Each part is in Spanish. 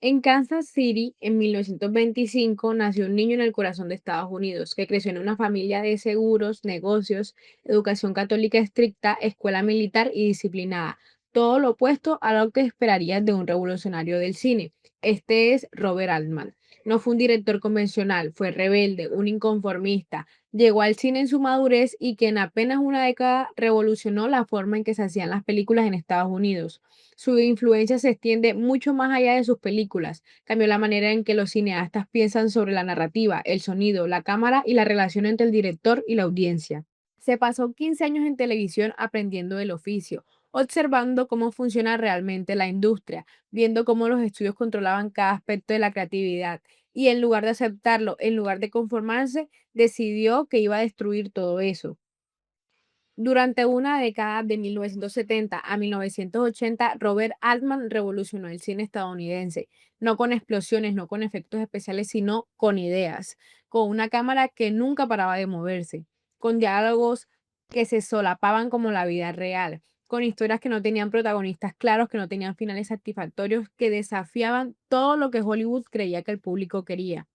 En Kansas City, en 1925, nació un niño en el corazón de Estados Unidos, que creció en una familia de seguros, negocios, educación católica estricta, escuela militar y disciplinada. Todo lo opuesto a lo que esperarías de un revolucionario del cine. Este es Robert Altman. No fue un director convencional, fue rebelde, un inconformista. Llegó al cine en su madurez y que en apenas una década revolucionó la forma en que se hacían las películas en Estados Unidos. Su influencia se extiende mucho más allá de sus películas. Cambió la manera en que los cineastas piensan sobre la narrativa, el sonido, la cámara y la relación entre el director y la audiencia. Se pasó 15 años en televisión aprendiendo del oficio, observando cómo funciona realmente la industria, viendo cómo los estudios controlaban cada aspecto de la creatividad. Y en lugar de aceptarlo, en lugar de conformarse, decidió que iba a destruir todo eso. Durante una década de 1970 a 1980, Robert Altman revolucionó el cine estadounidense, no con explosiones, no con efectos especiales, sino con ideas, con una cámara que nunca paraba de moverse, con diálogos que se solapaban como la vida real, con historias que no tenían protagonistas claros, que no tenían finales satisfactorios, que desafiaban todo lo que Hollywood creía que el público quería.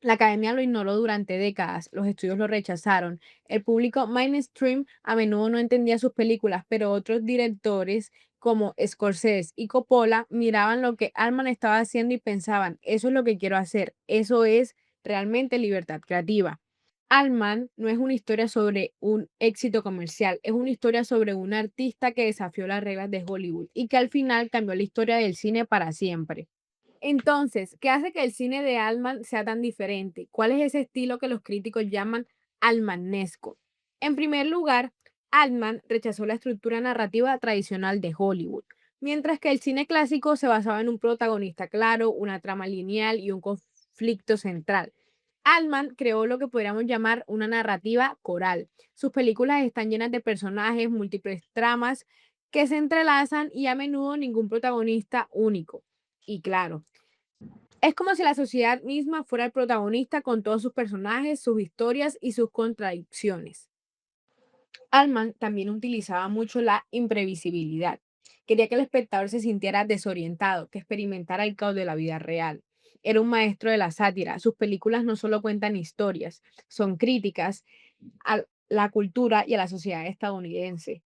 La academia lo ignoró durante décadas, los estudios lo rechazaron. El público mainstream a menudo no entendía sus películas, pero otros directores como Scorsese y Coppola miraban lo que Altman estaba haciendo y pensaban, eso es lo que quiero hacer, eso es realmente libertad creativa. Altman no es una historia sobre un éxito comercial, es una historia sobre un artista que desafió las reglas de Hollywood y que al final cambió la historia del cine para siempre. Entonces, ¿qué hace que el cine de Altman sea tan diferente? ¿Cuál es ese estilo que los críticos llaman almanesco? En primer lugar, Altman rechazó la estructura narrativa tradicional de Hollywood, mientras que el cine clásico se basaba en un protagonista claro, una trama lineal y un conflicto central. Altman creó lo que podríamos llamar una narrativa coral. Sus películas están llenas de personajes, múltiples tramas que se entrelazan y a menudo ningún protagonista único. Y claro, es como si la sociedad misma fuera el protagonista con todos sus personajes, sus historias y sus contradicciones. Altman también utilizaba mucho la imprevisibilidad. Quería que el espectador se sintiera desorientado, que experimentara el caos de la vida real. Era un maestro de la sátira. Sus películas no solo cuentan historias, son críticas a la cultura y a la sociedad estadounidense.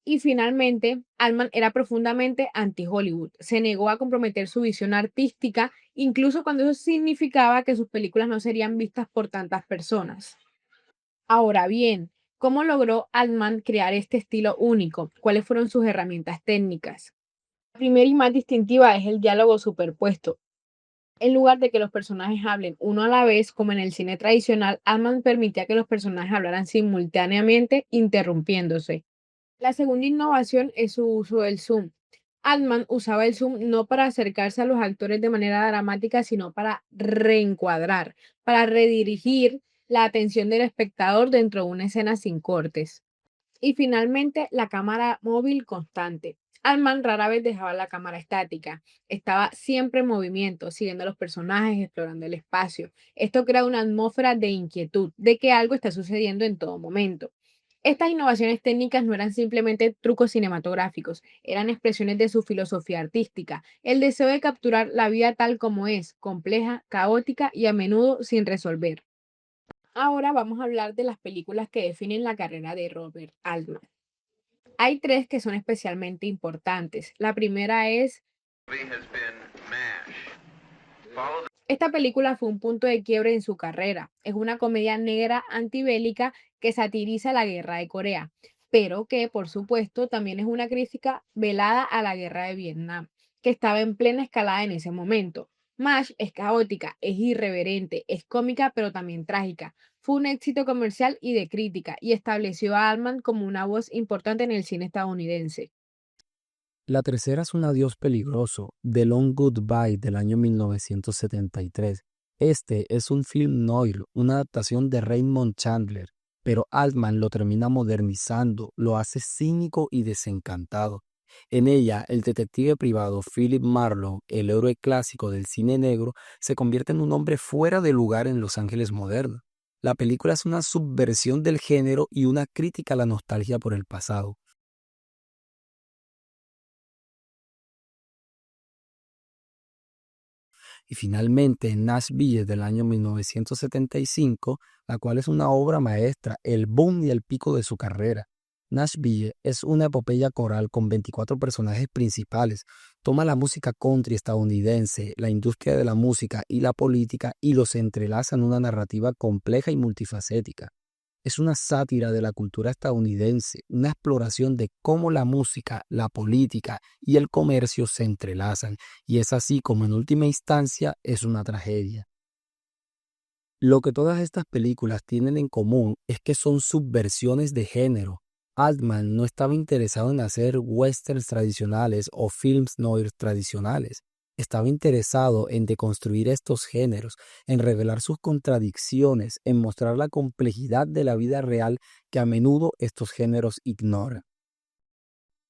Y finalmente, Altman era profundamente anti-Hollywood. Se negó a comprometer su visión artística, incluso cuando eso significaba que sus películas no serían vistas por tantas personas. Ahora bien, ¿cómo logró Altman crear este estilo único? ¿Cuáles fueron sus herramientas técnicas? La primera y más distintiva es el diálogo superpuesto. En lugar de que los personajes hablen uno a la vez, como en el cine tradicional, Altman permitía que los personajes hablaran simultáneamente, interrumpiéndose. La segunda innovación es su uso del zoom. Altman usaba el zoom no para acercarse a los actores de manera dramática, sino para reencuadrar, para redirigir la atención del espectador dentro de una escena sin cortes. Y finalmente, la cámara móvil constante. Altman rara vez dejaba la cámara estática, estaba siempre en movimiento, siguiendo a los personajes, explorando el espacio. Esto crea una atmósfera de inquietud, de que algo está sucediendo en todo momento. Estas innovaciones técnicas no eran simplemente trucos cinematográficos, eran expresiones de su filosofía artística, el deseo de capturar la vida tal como es, compleja, caótica y a menudo sin resolver. Ahora vamos a hablar de las películas que definen la carrera de Robert Altman. Hay tres que son especialmente importantes. La primera es, esta película fue un punto de quiebre en su carrera. Es una comedia negra antibélica que satiriza la guerra de Corea, pero que, por supuesto, también es una crítica velada a la guerra de Vietnam, que estaba en plena escalada en ese momento. MASH es caótica, es irreverente, es cómica, pero también trágica. Fue un éxito comercial y de crítica, y estableció a Altman como una voz importante en el cine estadounidense. La tercera es Un adiós peligroso, The Long Goodbye del año 1973. Este es un film noir, una adaptación de Raymond Chandler, pero Altman lo termina modernizando, lo hace cínico y desencantado. En ella, el detective privado Philip Marlowe, el héroe clásico del cine negro, se convierte en un hombre fuera de lugar en Los Ángeles modernos. La película es una subversión del género y una crítica a la nostalgia por el pasado. Y finalmente Nashville del año 1975, la cual es una obra maestra, el boom y el pico de su carrera. Nashville es una epopeya coral con 24 personajes principales. Toma la música country estadounidense, la industria de la música y la política y los entrelaza en una narrativa compleja y multifacética. Es una sátira de la cultura estadounidense, una exploración de cómo la música, la política y el comercio se entrelazan, y es así como en última instancia es una tragedia. Lo que todas estas películas tienen en común es que son subversiones de género. Altman no estaba interesado en hacer westerns tradicionales o films noir tradicionales. Estaba interesado en deconstruir estos géneros, en revelar sus contradicciones, en mostrar la complejidad de la vida real que a menudo estos géneros ignoran.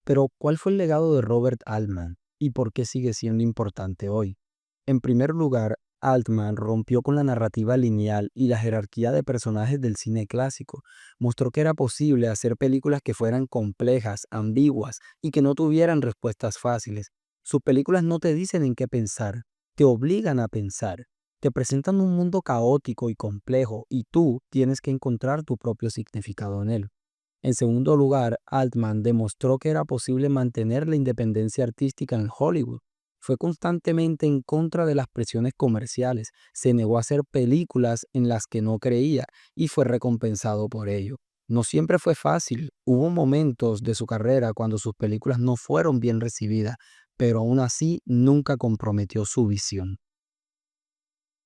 Pero, ¿cuál fue el legado de Robert Altman y por qué sigue siendo importante hoy? En primer lugar, Altman rompió con la narrativa lineal y la jerarquía de personajes del cine clásico. Mostró que era posible hacer películas que fueran complejas, ambiguas y que no tuvieran respuestas fáciles. Sus películas no te dicen en qué pensar, te obligan a pensar. Te presentan un mundo caótico y complejo y tú tienes que encontrar tu propio significado en él. En segundo lugar, Altman demostró que era posible mantener la independencia artística en Hollywood. Fue constantemente en contra de las presiones comerciales, se negó a hacer películas en las que no creía y fue recompensado por ello. No siempre fue fácil, hubo momentos de su carrera cuando sus películas no fueron bien recibidas, pero aún así nunca comprometió su visión.